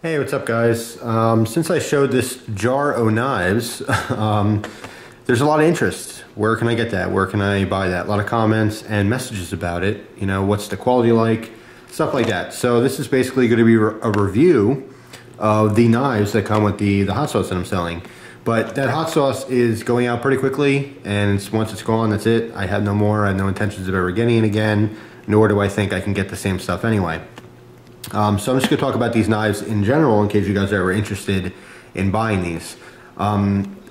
Hey, what's up guys? Since I showed this jar o' knives, there's a lot of interest. Where can I get that? Where can I buy that? A lot of comments and messages about it. You know, what's the quality like? Stuff like that. So this is basically going to be a review of the knives that come with the hot sauce that I'm selling. But that hot sauce is going out pretty quickly, and once it's gone, that's it. I have no more. I have no intentions of ever getting it again, nor do I think I can get the same stuff anyway. So I'm just going to talk about these knives in general in case you guys are ever interested in buying these.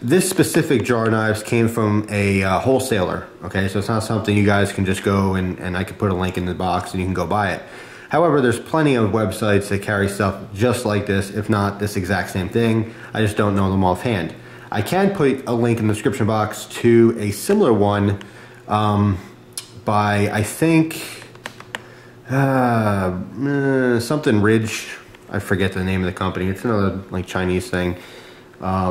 This specific jar of knives came from a wholesaler, okay? So it's not something you guys can just go and I could put a link in the box and you can go buy it. However, there's plenty of websites that carry stuff just like this, if not this exact same thing. I just don't know them offhand. I can put a link in the description box to a similar one by, I think, something Ridge. I forget the name of the company. It's another like Chinese thing. I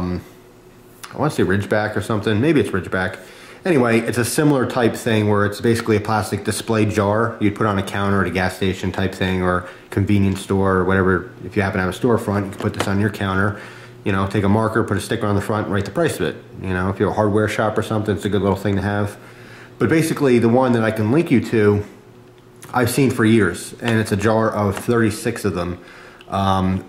want to say Ridgeback or something. Maybe it's Ridgeback. Anyway, it's a similar type thing where it's basically a plastic display jar you'd put on a counter at a gas station type thing or convenience store or whatever. If you happen to have a storefront, you can put this on your counter. You know, take a marker, put a sticker on the front, and write the price of it. You know, if you're a hardware shop or something, it's a good little thing to have. But basically, the one that I can link you to, I've seen for years, and it's a jar of 36 of them.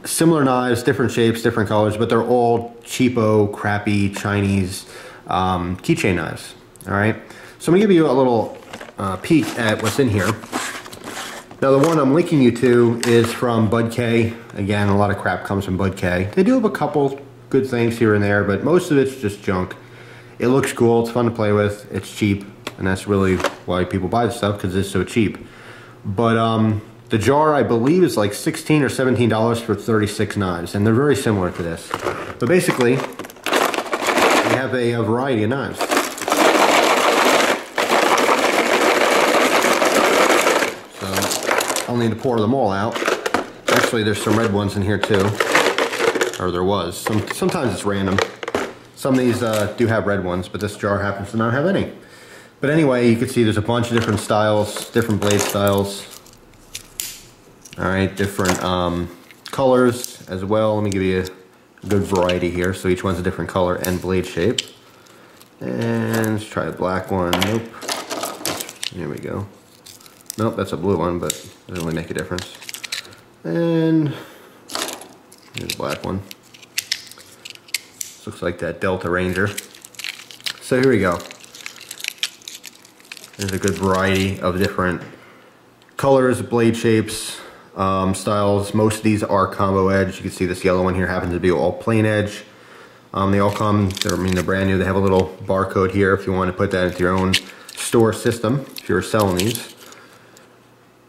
Similar knives, different shapes, different colors, but they're all cheapo, crappy Chinese keychain knives. All right, so I'm gonna give you a little peek at what's in here. Now, the one I'm linking you to is from Bud K. Again, a lot of crap comes from Bud K. They do have a couple good things here and there, but most of it's just junk. It looks cool, it's fun to play with, it's cheap, and that's really why people buy this stuff, because it's so cheap. But the jar, I believe, is like $16 or $17 for 36 knives, and they're very similar to this. But basically, we have a variety of knives. So I'll need to pour them all out. Actually, there's some red ones in here too, or there was. Sometimes it's random. Some of these do have red ones, but this jar happens to not have any. But anyway, you can see there's a bunch of different styles, different blade styles. All right, different colors as well. Let me give you a good variety here. So each one's a different color and blade shape. And let's try a black one. Nope. Here we go. Nope, that's a blue one, but it doesn't really make a difference. And here's a black one. This looks like that Delta Ranger. So here we go. There's a good variety of different colors, blade shapes, styles. Most of these are combo edge. You can see this yellow one here happens to be all plain edge. They all come, they're brand new. They have a little barcode here if you want to put that into your own store system, if you're selling these.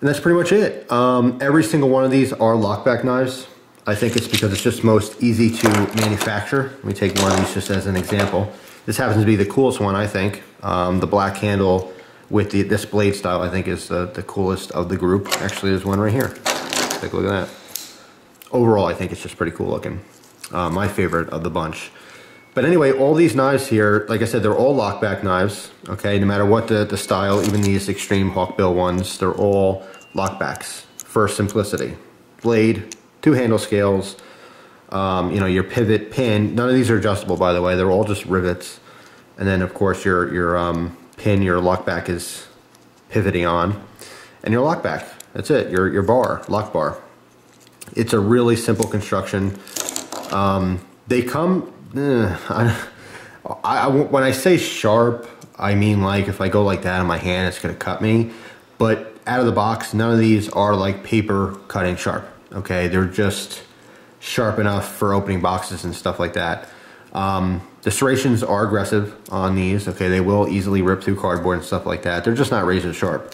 And that's pretty much it. Every single one of these are lockback knives. I think it's because it's just most easy to manufacture. Let me take one of these just as an example. This happens to be the coolest one, I think. The black handle with this blade style, I think, is the coolest of the group. Actually, there's one right here. Take a look at that. Overall, I think it's just pretty cool looking. My favorite of the bunch. But anyway, all these knives here, like I said, they're all lockback knives, okay? No matter what the style, even these extreme hawkbill ones, they're all lockbacks for simplicity. Blade, 2 handle scales, you know, your pivot, pin. None of these are adjustable, by the way. They're all just rivets. And then, of course, your pin, your lockback is pivoting on, and your lockback. That's it. Your bar, lock bar. It's a really simple construction. They come. When I say sharp, I mean like if I go like that in my hand, it's gonna cut me. But out of the box, none of these are like paper cutting sharp. Okay, they're just sharp enough for opening boxes and stuff like that. The serrations are aggressive on these. Okay, they will easily rip through cardboard and stuff like that. They're just not razor sharp.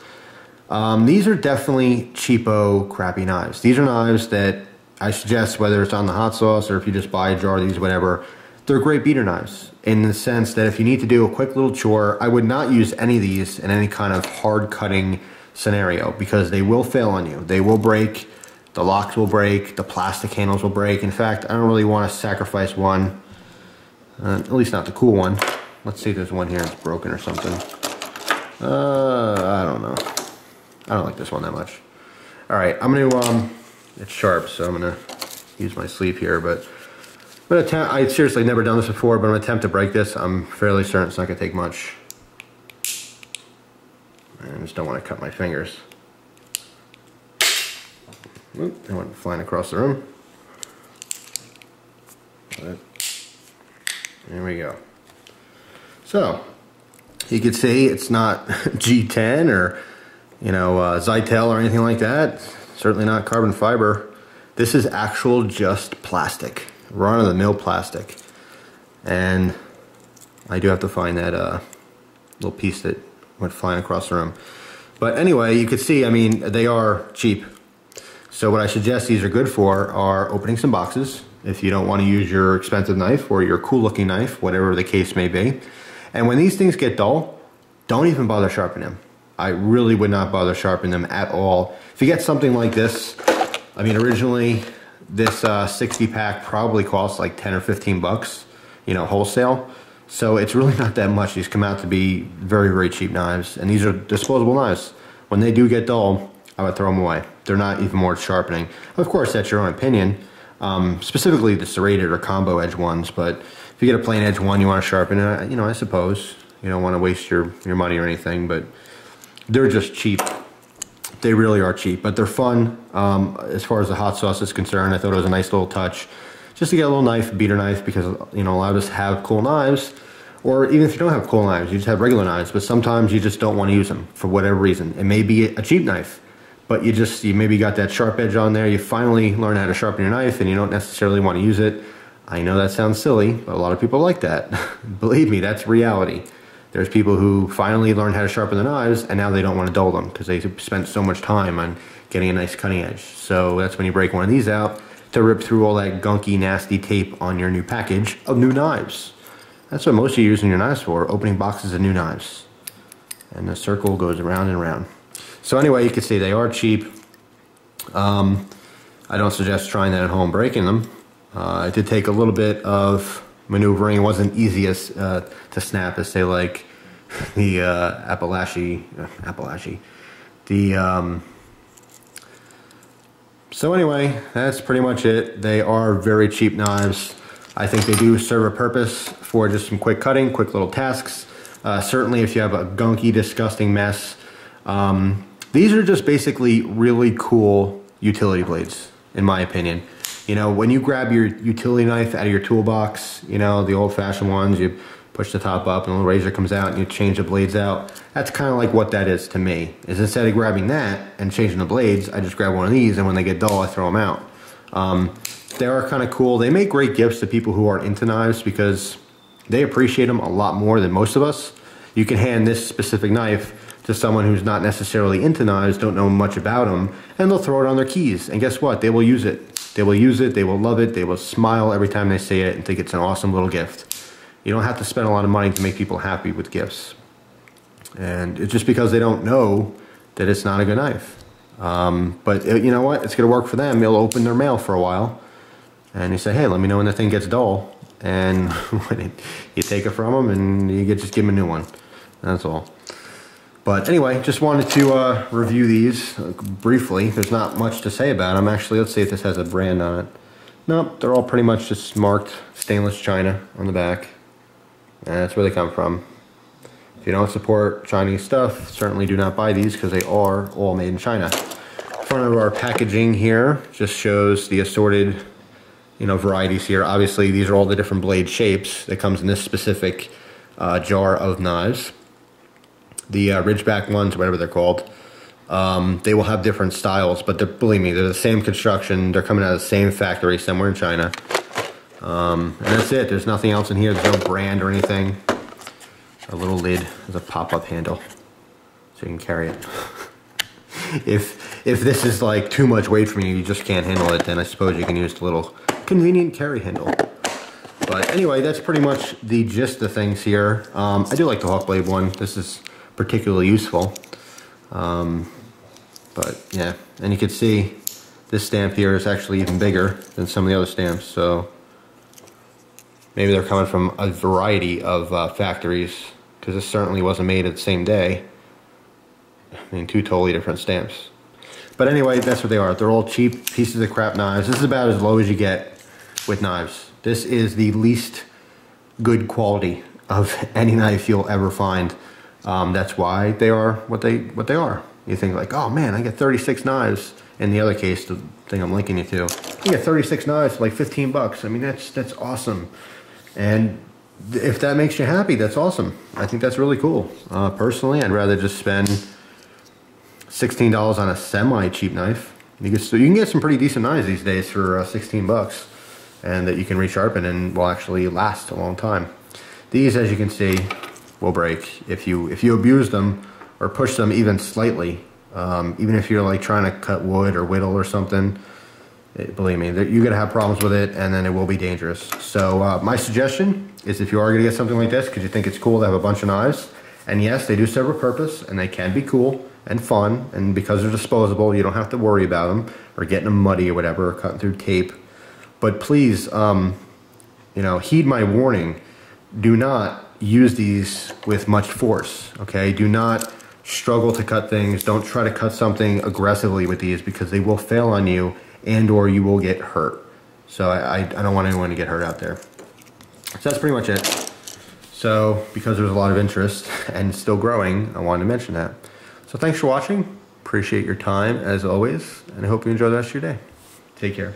These are definitely cheapo, crappy knives. These are knives that I suggest, whether it's on the hot sauce or if you just buy a jar of these, whatever, they're great beater knives in the sense that if you need to do a quick little chore, I would not use any of these in any kind of hard cutting scenario because they will fail on you. They will break, the locks will break, the plastic handles will break. In fact, I don't really want to sacrifice one. At least not the cool one. Let's see if there's one here that's broken or something. I don't know. I don't like this one that much. All right, I'm gonna, it's sharp, so I'm gonna use my sleeve here, but I'm gonna attempt, I seriously never done this before, but I'm gonna attempt to break this. I'm fairly certain it's not gonna take much. I just don't want to cut my fingers. Oop, I went flying across the room. But there we go. So you can see it's not G10 or, you know, Zytel or anything like that. Certainly not carbon fiber. This is actual just plastic, run-of-the-mill plastic. And I do have to find that little piece that went flying across the room. But anyway, you can see, I mean, they are cheap. So what I suggest these are good for are opening some boxes if you don't want to use your expensive knife or your cool looking knife, whatever the case may be. And when these things get dull, don't even bother sharpening them. I really would not bother sharpening them at all. If you get something like this, I mean, originally this 60 pack probably costs like 10 or 15 bucks, you know, wholesale. So it's really not that much. These come out to be very, very cheap knives. And these are disposable knives. When they do get dull, I would throw them away. They're not even worth sharpening. Of course, that's your own opinion. Specifically the serrated or combo edge ones. But if you get a plain edge one, you want to sharpen it, you know, I suppose. You don't want to waste your money or anything. But they're just cheap. They really are cheap. But they're fun. As far as the hot sauce is concerned, I thought it was a nice little touch. Just to get a little knife, beater knife, because, you know, a lot of us have cool knives. Or even if you don't have cool knives, you just have regular knives, but sometimes you just don't want to use them for whatever reason. It may be a cheap knife, but you maybe got that sharp edge on there. You finally learn how to sharpen your knife and you don't necessarily want to use it. I know that sounds silly, but a lot of people like that. Believe me, that's reality. There's people who finally learn how to sharpen their knives and now they don't want to dull them because they spent so much time on getting a nice cutting edge. So that's when you break one of these out to rip through all that gunky, nasty tape on your new package of new knives. That's what most of you are using your knives for, opening boxes of new knives. And the circle goes around and around. So anyway, you can see they are cheap. I don't suggest trying that at home, breaking them. It did take a little bit of maneuvering. It wasn't easy as, to snap as say like the So anyway, that's pretty much it. They are very cheap knives. I think they do serve a purpose for just some quick cutting, quick little tasks. Certainly if you have a gunky, disgusting mess. These are just basically really cool utility blades, in my opinion. You know, when you grab your utility knife out of your toolbox, you know, the old-fashioned ones, you push the top up and a little razor comes out and you change the blades out. That's kind of like what that is to me. Is instead of grabbing that and changing the blades, I just grab one of these and when they get dull, I throw them out. They are kind of cool. They make great gifts to people who aren't into knives because they appreciate them a lot more than most of us. You can hand this specific knife to someone who's not necessarily into knives, don't know much about them, and they'll throw it on their keys. And guess what? They will use it. They will use it, they will love it, they will smile every time they see it and think it's an awesome little gift. You don't have to spend a lot of money to make people happy with gifts. And it's just because they don't know that it's not a good knife. But you know what? It's gonna work for them. They'll open their mail for a while. And you say, hey, let me know when the thing gets dull. And you take it from them and you just give them a new one. That's all. But anyway, just wanted to review these briefly. There's not much to say about them. Actually, let's see if this has a brand on it. Nope, they're all pretty much just marked stainless china on the back. And that's where they come from. If you don't support Chinese stuff, certainly do not buy these because they are all made in China. Front of our packaging here just shows the assorted, you know, varieties here. Obviously, these are all the different blade shapes that comes in this specific jar of knives. The Ridgeback ones, whatever they're called, they will have different styles, but believe me, they're the same construction. They're coming out of the same factory somewhere in China. And that's it. There's nothing else in here. There's no brand or anything. A little lid. There's a pop-up handle, so you can carry it. If this is like too much weight for you, you just can't handle it, then I suppose you can use the little convenient carry handle. But anyway, that's pretty much the gist of things here. I do like the Hawk Blade one. This is particularly useful. But yeah, and you can see this stamp here is actually even bigger than some of the other stamps. So maybe they're coming from a variety of factories, because this certainly wasn't made at the same day. I mean, two totally different stamps. But anyway, that's what they are. They're all cheap pieces of crap knives. This is about as low as you get with knives. This is the least good quality of any knife you'll ever find. That's why they are what they are. You think like, oh man, I get 36 knives. In the other case, the thing I'm linking you to, you get 36 knives for like 15 bucks. I mean, that's awesome. And if that makes you happy, that's awesome. I think that's really cool. Personally, I'd rather just spend $16 on a semi-cheap knife. You can get some pretty decent knives these days for 16 bucks, and that you can resharpen and will actually last a long time. These, as you can see, will break if you abuse them or push them even slightly. Even if you're like trying to cut wood or whittle or something, believe me, you're gonna have problems with it, and then it will be dangerous. So my suggestion is, if you are gonna get something like this because you think it's cool to have a bunch of knives, and yes, they do serve a purpose and they can be cool and fun, and because they're disposable, you don't have to worry about them or getting them muddy or whatever, or cutting through tape. But please, heed my warning. Do not use these with much force, okay? Do not struggle to cut things. Don't try to cut something aggressively with these, because they will fail on you and or you will get hurt. So I don't want anyone to get hurt out there. So that's pretty much it. So because there's a lot of interest and still growing, I wanted to mention that. So thanks for watching. Appreciate your time as always, and I hope you enjoy the rest of your day. Take care.